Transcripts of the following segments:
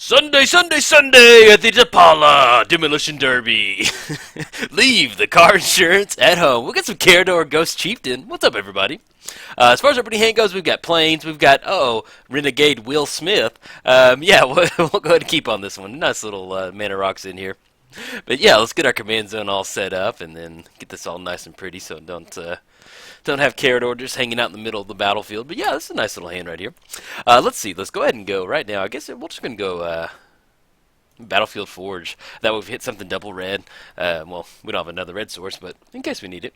Sunday, Sunday, Sunday at the Depala Demolition Derby. Leave the car insurance at home. We got some Karador Ghost Chieftain. What's up, everybody? As far as opening hand goes, we've got Plains. We've got, Renegade Will Smith. Yeah, we'll go ahead and keep on this one. Nice little mana rocks in here. But yeah, let's get our command zone all set up and then get this all nice and pretty so don't have Karador just hanging out in the middle of the battlefield. But yeah, this is a nice little hand right here. Let's see. Let's go ahead and go right now. I guess we're just going to go Battlefield Forge. That way we've hit something double red. Well, we don't have another red source, but in case we need it.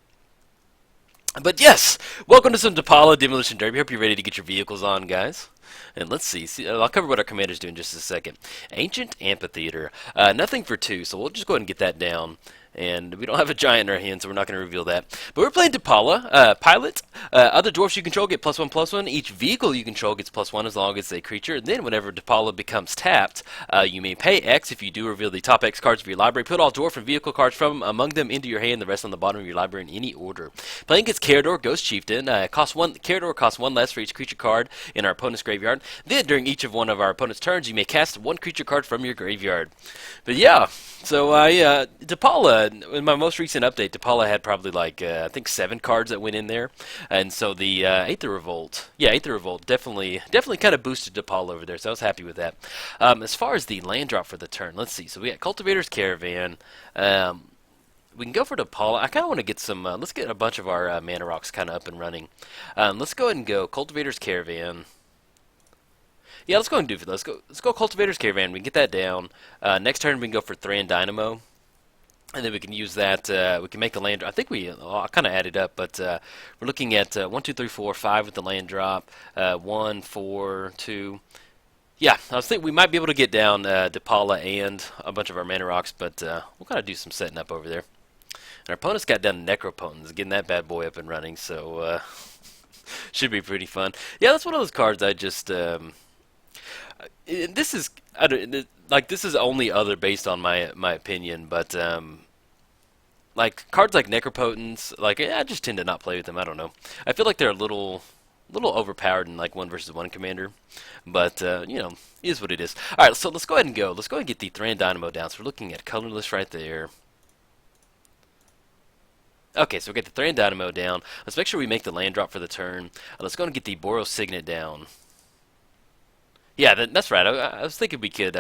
But yes, welcome to some Depala Demolition Derby. Hope you're ready to get your vehicles on, guys. And let's see. I'll cover what our commander's doing in just a second. Ancient Amphitheater. Nothing for 2, so we'll just go ahead and get that down. And we don't have a giant in our hand, so we're not going to reveal that. But we're playing Depala. Pilot. Other dwarfs you control get +1/+1. Each vehicle you control gets +1 as long as it's a creature. And then whenever Depala becomes tapped, you may pay X if you do reveal the top X cards of your library. Put all dwarf and vehicle cards from among them into your hand, the rest on the bottom of your library in any order. Playing against Karador Ghost Chieftain. Karador costs 1 less for each creature card in our opponent's graveyard. Then during each of one of our opponent's turns, you may cast 1 creature card from your graveyard. But yeah, so Depala, in my most recent update, Depala had probably like, I think 7 cards that went in there. And so the Aether Revolt, definitely kind of boosted Depala over there, so I was happy with that. As far as the land drop for the turn, let's see. So we got Cultivator's Caravan. We can go for Depala. I kind of want to get some, let's get a bunch of our mana rocks kind of up and running. Let's go ahead and go Cultivator's Caravan. Yeah, let's go ahead and do it. Let's go Cultivator's Caravan. We can get that down. Next turn we can go for Thran Dynamo. And then we can use that, we can make the land drop. I think I kind of added up, but we're looking at 1, 2, 3, 4, 5 with the land drop. 1, 4, 2. Yeah, I was thinking we might be able to get down Depala and a bunch of our mana rocks, but we'll kind of do some setting up over there. And our opponent's got down Necropotence, getting that bad boy up and running, so should be pretty fun. Yeah, that's one of those cards I just... this is only other based on my opinion, but like cards like Necropotence, I just tend to not play with them. I don't know. I feel like they're a little overpowered in like 1-versus-1 commander, but you know, it is what it is. All right, so let's go ahead and go. Let's go ahead and get the Thran Dynamo down. So we're looking at colorless right there. Okay, so we get the Thran Dynamo down. Let's make sure we make the land drop for the turn. Let's go and get the Boros Signet down. Yeah, that's right. I was thinking we could,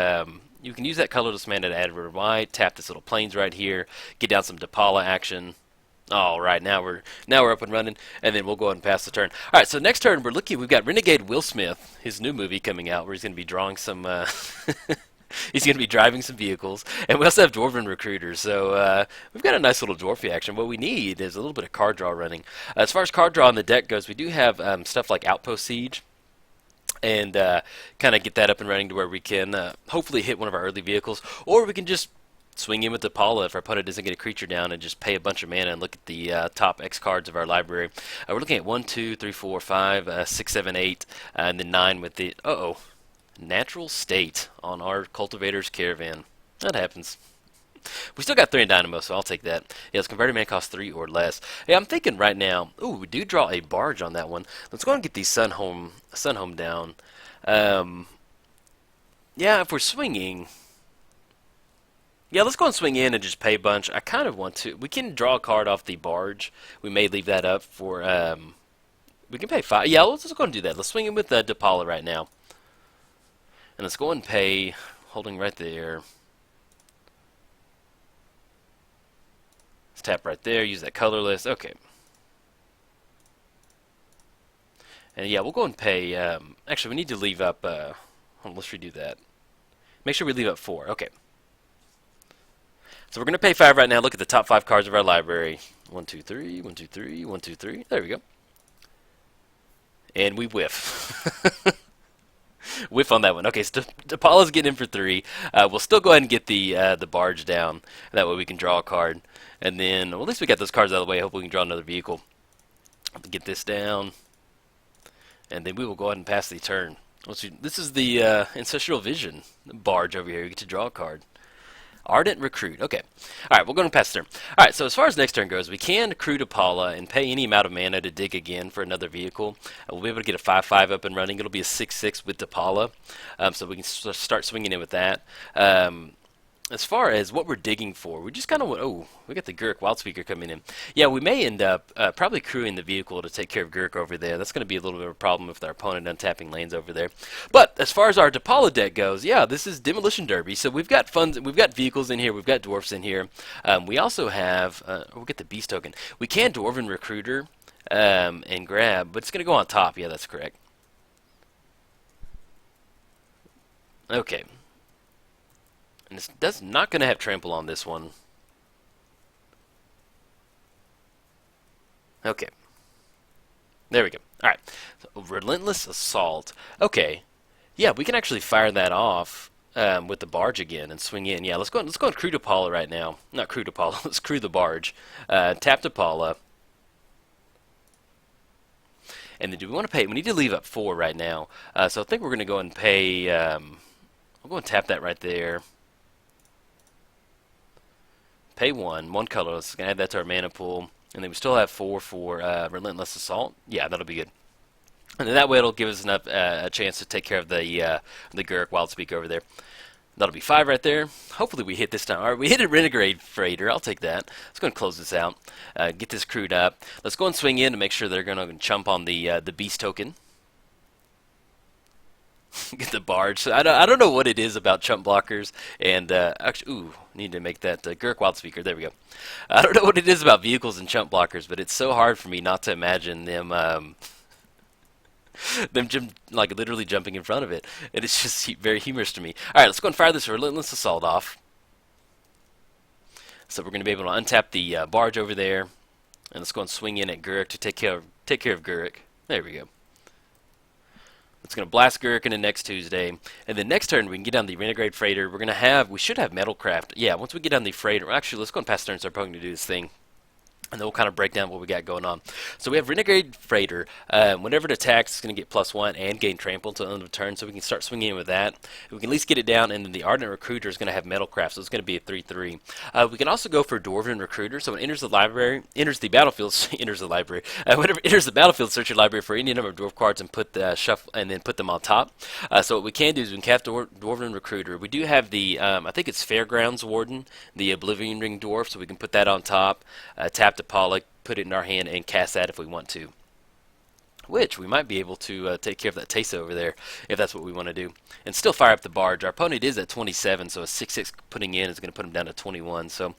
you can use that colorless mana to add red or white, tap this little Plains right here, get down some Depala action. All right, now we're up and running, and then we'll go ahead and pass the turn. All right, so next turn we've got Renegade Will Smith, his new movie coming out, where he's going to be drawing some, he's going to be driving some vehicles, and we also have Dwarven Recruiters, so we've got a nice little dwarfy action. What we need is a little bit of card draw running. As far as card draw on the deck goes, we do have stuff like Outpost Siege, and kind of get that up and running to where we can hopefully hit one of our early vehicles, or we can just swing in with Depala if our opponent doesn't get a creature down and just pay a bunch of mana and look at the top X cards of our library. We're looking at 1, 2, 3, 4, 5, 6, 7, 8, and then 9 with the Natural State on our Cultivator's Caravan. That happens. We still got 3 in Dynamo, so I'll take that. Yeah, let's convert a mana cost 3 or less. Hey, I'm thinking right now, ooh, we do draw a barge on that one. Let's go and get the Sunhome down. Yeah, if we're swinging... Yeah, let's go and swing in and just pay a bunch. I kind of want to... We can draw a card off the barge. We may leave that up for... we can pay 5. Yeah, let's go and do that. Let's swing in with Depala right now. And let's go and pay... Holding right there... Let's tap right there, use that colorless. Okay. And yeah, we'll go and pay. Actually, we need to leave up. Hold on, let's redo that. Make sure we leave up 4. Okay. So we're going to pay 5 right now. Look at the top 5 cards of our library. 1, 2, 3, 1, 2, 3, 1, 2, 3. There we go. And we whiff. Whiff on that one. Okay, so Depala's getting in for 3. We'll still go ahead and get the barge down. That way we can draw a card. And then, well, at least we got those cards out of the way. Hopefully we can draw another vehicle. Get this down. And then we will go ahead and pass the turn. This is the Ancestral Vision barge over here. You get to draw a card. Ardent Recruit. Okay. All right, we're going to pass turn. All right, so as far as next turn goes, we can accrue Depala and pay any amount of mana to dig again for another vehicle. We'll be able to get a 5/5 up and running. It'll be a 6/6 with Depala, so we can start swinging in with that. As far as what we're digging for, we just kind of we got the Gurk Wildspeaker coming in. Yeah, we may end up probably crewing the vehicle to take care of Gurk over there. That's going to be a little bit of a problem with our opponent untapping lanes over there. But as far as our Depala deck goes, yeah, this is Demolition Derby. So we've got funds, we've got vehicles in here, we've got dwarfs in here. We also have we'll get the beast token. We can Dwarven Recruiter and grab, but it's going to go on top. Yeah, that's correct. Okay. And it's not going to have trample on this one. Okay. There we go. Alright. So, Relentless Assault. Okay. Yeah, we can actually fire that off with the barge again and swing in. Yeah, let's go and crew Depala right now. Not crew Depala. Let's crew the barge. Tap Depala. And then do we want to pay? We need to leave up 4 right now. So I think we're going to go and pay... we'll go and tap that right there. Pay one color. Let's add that to our mana pool, and then we still have 4 for Relentless Assault. Yeah, that'll be good. And then that way it'll give us enough a chance to take care of the Gurk Wildspeak over there. That'll be 5 right there. Hopefully we hit this time. All right, we hit a Renegade Freighter. I'll take that. Let's go and close this out. Get this crewed up. Let's go and swing in to make sure they're going to chump on the beast token. Get the barge. So I don't know what it is about chump blockers, and actually, need to make that Gurk Wildspeaker. There we go. I don't know what it is about vehicles and chump blockers, but it's so hard for me not to imagine them like literally jumping in front of it, and it's just very humorous to me. All right, let's go and fire this Relentless Assault off. So we're going to be able to untap the barge over there, and let's go and swing in at Gurk to take care of Gurk. There we go. It's going to blast Gurk into next Tuesday. And then next turn, we can get down the Renegade Freighter. We should have Metalcraft. Yeah, once we get down the Freighter, actually, let's go and pass turn and start probably to do this thing. And then we'll kind of break down what we got going on. So we have Renegade Freighter. Whenever it attacks, it's going to get +1 and gain trample until the end of turn. So we can start swinging in with that. We can at least get it down. And then the Ardent Recruiter is going to have Metalcraft. So it's going to be a 3/3. We can also go for Dwarven Recruiter. So when it enters the library, enters the battlefield, enters the library. Whenever it enters the battlefield, search your library for any number of dwarf cards and put shuffle and then put them on top. So what we can do is we can cast Dwarven Recruiter. We do have the I think it's Fairgrounds Warden, the Oblivion Ring Dwarf. So we can put that on top. Tap Depala, put it in our hand, and cast that if we want to. Which we might be able to take care of that Tesa over there if that's what we want to do. And still fire up the barge. Our opponent is at 27, so a 6/6 putting in is going to put him down to 21. So,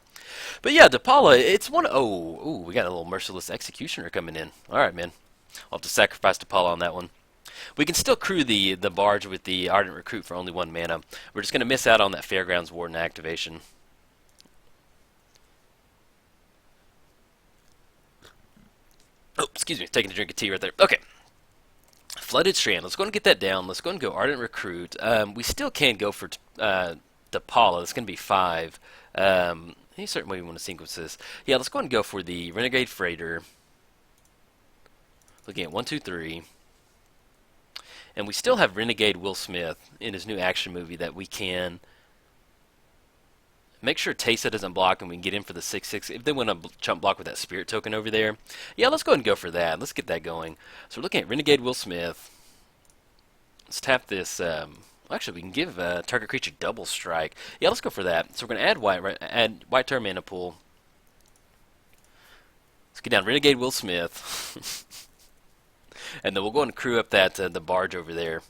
but yeah, Depala, it's one. Oh, we got a little Merciless Executioner coming in. All right, man. I'll have to sacrifice Depala on that one. We can still crew the barge with the Ardent Recruit for only 1 mana. We're just going to miss out on that Fairgrounds Warden activation. Oh, excuse me, taking a drink of tea right there. Okay. Flooded Strand. Let's go and get that down. Let's go and go Ardent Recruit. We still can go for Depala. It's going to be 5. Any certain way we want to sequence this. Yeah, let's go and go for the Renegade Freighter. Looking at 1, 2, 3. And we still have Renegade Will Smith in his new action movie that we can make sure Tesa doesn't block and we can get in for the 6/6. If they want to chump block with that Spirit token over there, yeah, let's go ahead and go for that. Let's get that going. So we're looking at Renegade Will Smith. Let's tap this. Actually, we can give target creature double strike. Yeah, let's go for that. So we're going to add white to our mana pool. Let's get down Renegade Will Smith. And then we'll go and crew up that the barge over there.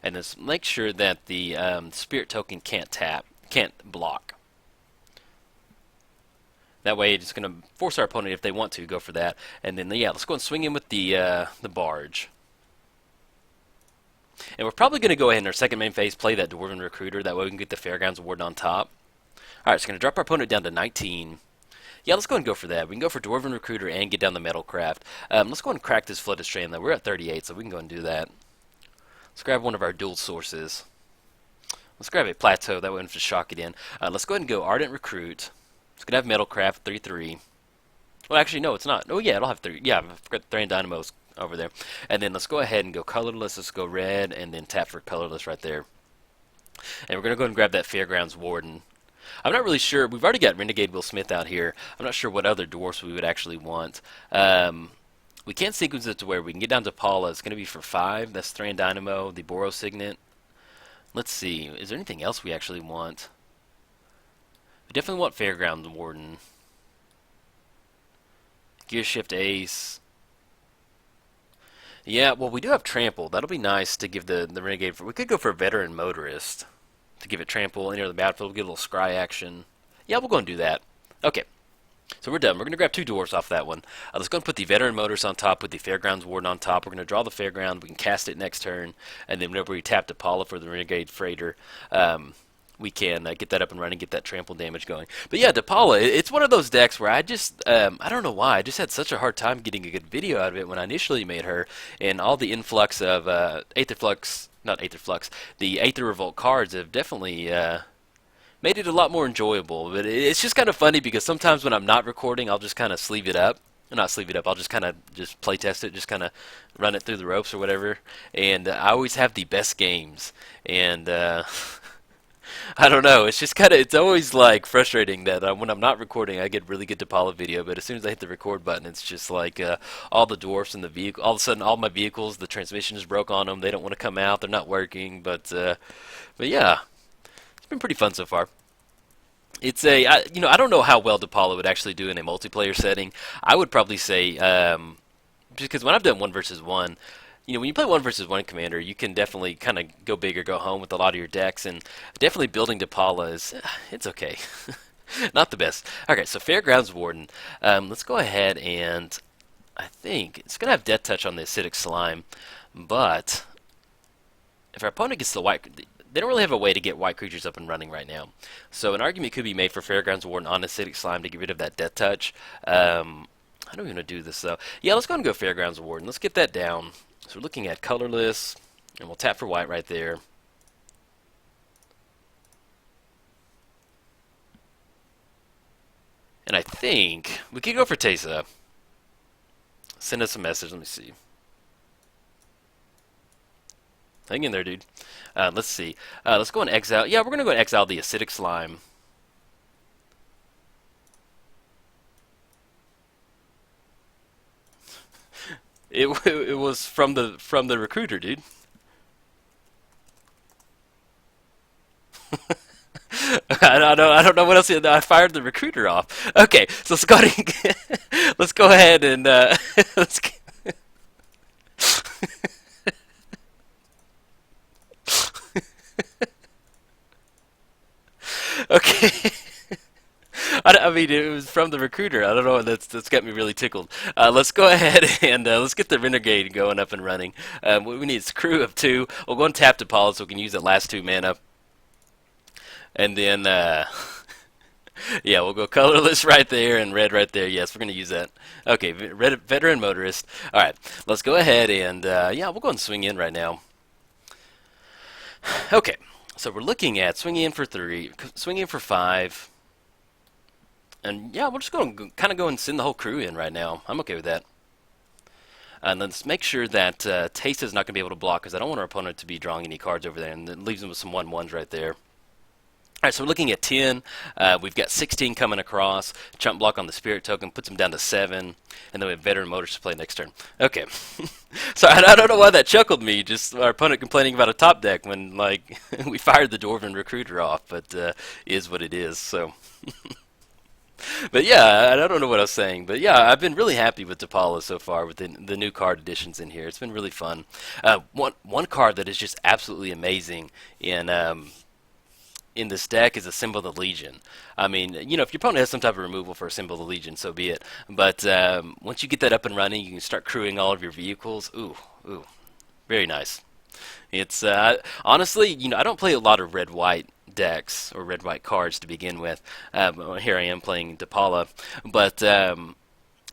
And just make sure that the Spirit token can't block. That way it's going to force our opponent, if they want to, go for that. And then, yeah, let's go and swing in with the barge. And we're probably going to go ahead in our second main phase, play that Dwarven Recruiter. That way we can get the Fairgrounds Warden on top. Alright, it's going to drop our opponent down to 19. Yeah, let's go and go for that. We can go for Dwarven Recruiter and get down the Metalcraft. Let's go and crack this Flooded Strand, though. We're at 38, so we can go and do that. Let's grab one of our dual sources. Let's grab a Plateau. That way we don't have to shock it in. Let's go ahead and go Ardent Recruit. It's going to have Metalcraft, 3/3. Well, actually, no, it's not. Oh, yeah, it'll have 3. Yeah, I've got 3 and Dynamos over there. And then let's go ahead and go colorless. Let's go red, and then tap for colorless right there. And we're going to go ahead and grab that Fairgrounds Warden. I'm not really sure. We've already got Renegade Will Smith out here. I'm not sure what other dwarfs we would actually want. We can't sequence it to where we can get down to Depala. It's going to be for 5. That's Thran Dynamo, the Boros Signet. Let's see. Is there anything else we actually want? We definitely want Fairgrounds Warden. Gear Shift Ace. Yeah, well, we do have Trample. That'll be nice to give the Renegade. We could go for a Veteran Motorist to give it Trample, enter the battlefield, get a little scry action. Yeah, we'll go and do that. Okay, so we're done. We're going to grab 2 dwarfs off that one. Let's go and put the Veteran Motorist on top with the Fairgrounds Warden on top. We're going to draw the Fairground. We can cast it next turn, and then whenever we tap Depala for the Renegade Freighter, we can get that up and running, get that trample damage going. But yeah, Depala, it's one of those decks where I just, I don't know why, I just had such a hard time getting a good video out of it when I initially made her, and all the influx of Aetherflux, not Aetherflux, the Aether Revolt cards have definitely made it a lot more enjoyable. But it's just kind of funny because sometimes when I'm not recording, I'll just kind of sleeve it up. Not sleeve it up, I'll just kind of just play test it, just kind of run it through the ropes or whatever. And I always have the best games. And I don't know. It's just kind of, it's always like frustrating that when I'm not recording, I get really good Depala video, but as soon as I hit the record button, it's just like all the dwarfs in the vehicle. All of a sudden, all my vehicles, the transmission is broke on them. They don't want to come out. They're not working. But yeah, it's been pretty fun so far. It's a, you know, I don't know how well Depala would actually do in a multiplayer setting. I would probably say, just because when I've done 1 versus 1. You know, when you play 1 versus 1 commander, you can definitely kind of go big or go home with a lot of your decks, and definitely building Depala is, it's okay. Not the best. Okay, so Fairgrounds Warden. Let's go ahead and, I think, it's going to have Death Touch on the Acidic Slime, but if our opponent gets the white, they don't really have a way to get white creatures up and running right now. So an argument could be made for Fairgrounds Warden on Acidic Slime to get rid of that Death Touch. How do we going to do this, though? Yeah, let's go ahead and go Fairgrounds Warden. Let's get that down. So we're looking at colorless, and we'll tap for white right there. And I think we could go for Teysa. Send us a message. Let me see. Hang in there, dude. Let's see. Let's go and exile. Yeah, we're going to go and exile the Acidic Slime. It was from the recruiter, dude. I don't know what else. I fired the recruiter off. Okay, so let's go ahead and, let's go ahead and let's. Okay. I mean, it was from the recruiter. I don't know. That's got me really tickled. Let's go ahead and let's get the Renegade going up and running. What we need is a crew of 2. We'll go and tap Depala so we can use that last 2 mana. And then, yeah, we'll go colorless right there and red right there. Yes, we're going to use that. Okay, Veteran Motorist. All right, let's go ahead and, yeah, we'll go and swing in right now. Okay, so we're looking at swinging in for 3, swinging in for 5. And yeah, we're just going to kind of go and send the whole crew in right now. I'm okay with that. And let's make sure that Teysa is not going to be able to block because I don't want our opponent to be drawing any cards over there, and it leaves them with some 1/1s right there. All right, so we're looking at 10. We've got 16 coming across. Chump block on the Spirit Token puts them down to 7, and then we have Veteran Motors to play next turn. Okay, so I don't know why that chuckled me. Just our opponent complaining about a top deck when like we fired the Dwarven Recruiter off, but is what it is. So. But yeah, I don't know what I was saying. But yeah, I've been really happy with Depala so far with the new card additions in here. It's been really fun. One card that is just absolutely amazing in this deck is a Symbol of the Legion. I mean, you know, if your opponent has some type of removal for a Symbol of the Legion, so be it. But once you get that up and running, you can start crewing all of your vehicles. Ooh, very nice. It's honestly, you know, I don't play a lot of red-white decks or red-white cards to begin with. Here I am playing Depala, but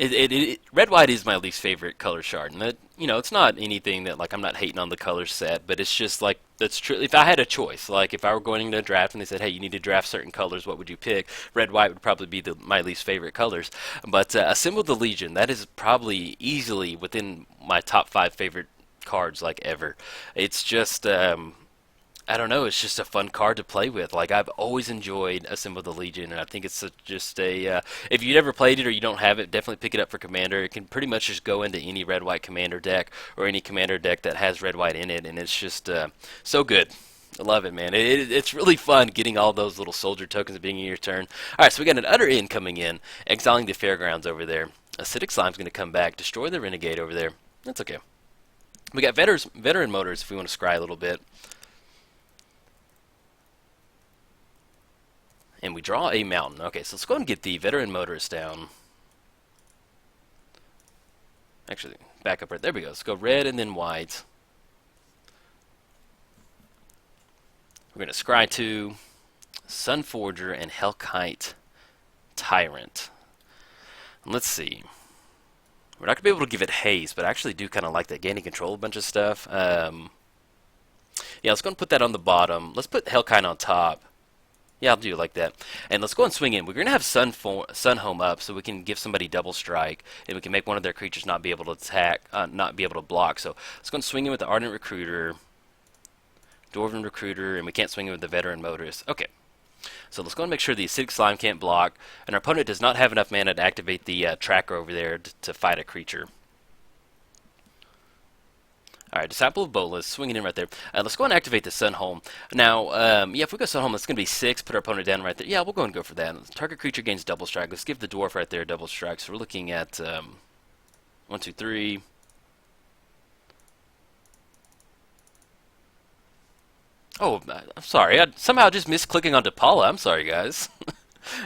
Red white is my least favorite color shard, and that, you know, it's not anything that, like, I'm not hating on the color set, but it's just like that's true. If I had a choice, like if I were going to draft and they said, hey, you need to draft certain colors, what would you pick? Red white would probably be my least favorite colors. But Assemble the Legion, that is probably easily within my top 5 favorite cards like ever. It's just I don't know. It's just a fun card to play with. Like, I've always enjoyed Assemble the Legion, and I think it's just a. If you never played it or you don't have it, definitely pick it up for Commander. It can pretty much just go into any red white Commander deck or any Commander deck that has red white in it, and it's just so good. I love it, man. It's really fun getting all those little soldier tokens at the beginning of your turn. All right, so we got an Utter End coming in, exiling the Fairgrounds over there. Acidic Slime's going to come back, destroy the Renegade over there. That's okay. We got Veteran Motors if we want to scry a little bit. And we draw a mountain. Okay, so let's go ahead and get the Veteran Motorist down. Actually, back up right there we go. Let's go red and then white. We're going to scry 2, Sunforger, and Hellkite Tyrant. And let's see. We're not going to be able to give it haste, but I actually do kind of like that. Gaining control of a bunch of stuff. Yeah, let's go and put that on the bottom. Let's put Hellkite on top. Yeah, I'll do it like that. And let's go and swing in. We're going to have Sun Home up so we can give somebody double strike, and we can make one of their creatures not be able to attack, not be able to block. So let's go and swing in with the Ardent Recruiter, Dwarven Recruiter, and we can't swing in with the Veteran Motorist. Okay. So let's go and make sure the Acidic Slime can't block, and our opponent does not have enough mana to activate the tracker over there to fight a creature. Alright, Disciple of Bolas, swinging in right there. Let's go and activate the Sunhome. Now, yeah, if we go Sunhome, it's going to be 6, put our opponent down right there. Yeah, we'll go and go for that. Target creature gains double strike. Let's give the Dwarf right there double strike. So we're looking at 1, 2, 3. Oh, I'm sorry. I somehow just missed clicking on Depala. I'm sorry, guys.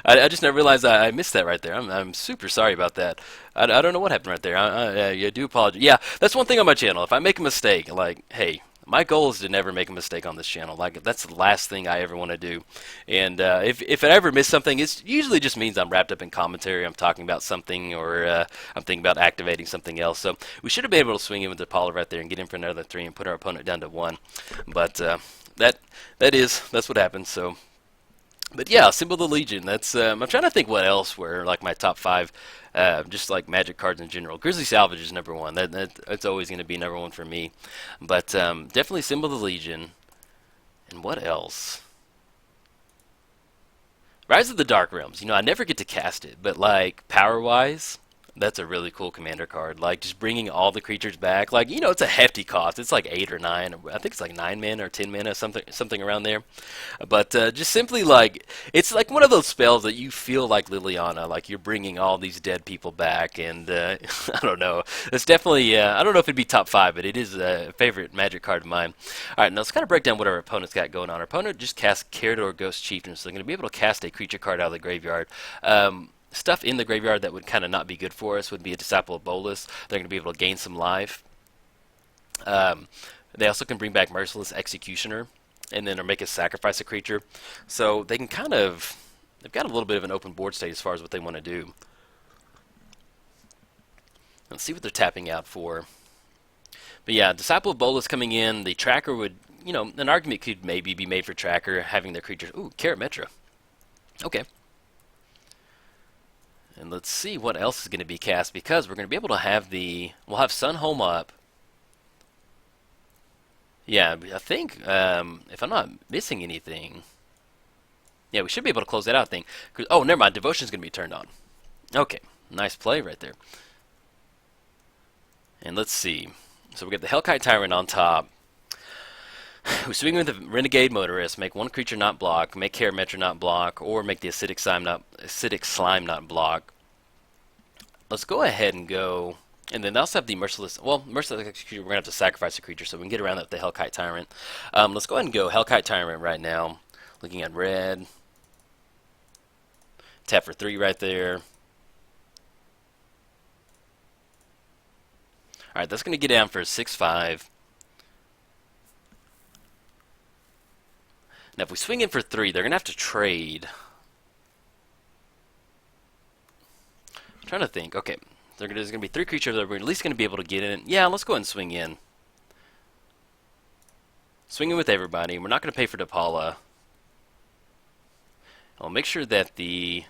I just never realized I missed that right there. I'm super sorry about that. I don't know what happened right there. I do apologize. Yeah, that's one thing on my channel. If I make a mistake, like, hey, my goal is to never make a mistake on this channel. Like, that's the last thing I ever want to do. And if I ever miss something, it usually just means I'm wrapped up in commentary. I'm talking about something, or I'm thinking about activating something else. So we should have been able to swing in with the Depala right there and get in for another 3 and put our opponent down to 1. But that's what happened. So. But yeah, Symbol of the Legion. That's I'm trying to think what else were like my top 5, just like Magic cards in general. Grizzly Salvage is number 1. That's always going to be number 1 for me. But definitely Symbol of the Legion. And what else? Rise of the Dark Realms. You know, I never get to cast it, but like power-wise, that's a really cool commander card. Like, just bringing all the creatures back. Like, you know, it's a hefty cost. It's like 8 or 9. I think it's like 9 mana or 10 mana, something around there. But just simply, like, it's like one of those spells that you feel like Liliana. Like, you're bringing all these dead people back. And, I don't know. It's definitely, I don't know if it'd be top 5, but it is a favorite Magic card of mine. Alright, now let's kind of break down what our opponent's got going on. Our opponent just cast Karador Ghost Chieftain, so they're going to be able to cast a creature card out of the graveyard. Stuff in the graveyard that would kind of not be good for us would be a Disciple of Bolas. They're going to be able to gain some life. They also can bring back Merciless Executioner, and then or make us sacrifice a creature. So they can kind of, they've got a little bit of an open board state as far as what they want to do. Let's see what they're tapping out for. But yeah, Disciple of Bolas coming in. The tracker would, you know, an argument could maybe be made for tracker having their creatures. Ooh, Carrot Metra. Okay. And let's see what else is going to be cast, because we're going to be able to have we'll have Sunhome up. Yeah, I think, if I'm not missing anything, yeah, we should be able to close that out thing. Oh, never mind, Devotion's going to be turned on. Okay, nice play right there. And let's see. So we got the Hellkite Tyrant on top. We swing with the Renegade Motorist, make one creature not block, make Carrot Metra not block, or make the Acidic Slime not block. Let's go ahead and go, and then they also have the Merciless Executioner. We're going to have to sacrifice a creature so we can get around that with the Hellkite Tyrant. Let's go ahead and go Hellkite Tyrant right now. Looking at red. Tap for 3 right there. Alright, that's going to get down for a 6/5. Now, if we swing in for 3, they're going to have to trade. I'm trying to think. Okay, There's going to be 3 creatures that we're at least going to be able to get in. Yeah, let's go ahead and swing in. Swing in with everybody. We're not going to pay for Depala. I'll make sure that the...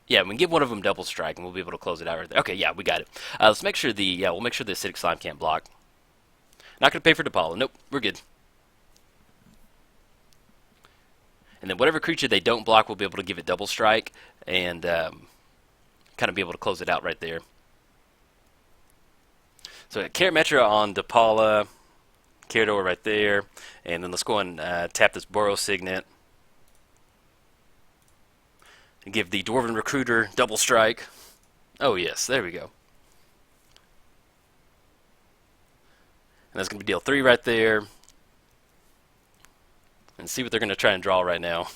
Yeah, we can give one of them double strike, and we'll be able to close it out right there. Okay, yeah, we got it. Let's make sure the... Yeah, we'll make sure the acidic slime can't block. Not going to pay for Depala. Nope, we're good. And then whatever creature they don't block, we'll be able to give it double strike, and kind of be able to close it out right there. So Karametra on Depala, Karador right there, and then let's go and tap this Boros Signet. And give the Dwarven Recruiter double strike. Oh yes, there we go. And that's going to be deal 3 right there. And see what they're going to try and draw right now.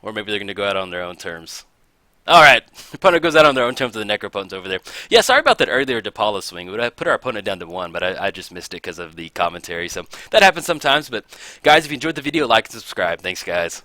Or maybe they're going to go out on their own terms. Alright, opponent goes out on their own terms with the Necropotence over there. Yeah, sorry about that earlier Depala swing. We would have put our opponent down to 1, but I just missed it because of the commentary. So that happens sometimes. But guys, if you enjoyed the video, like and subscribe. Thanks, guys.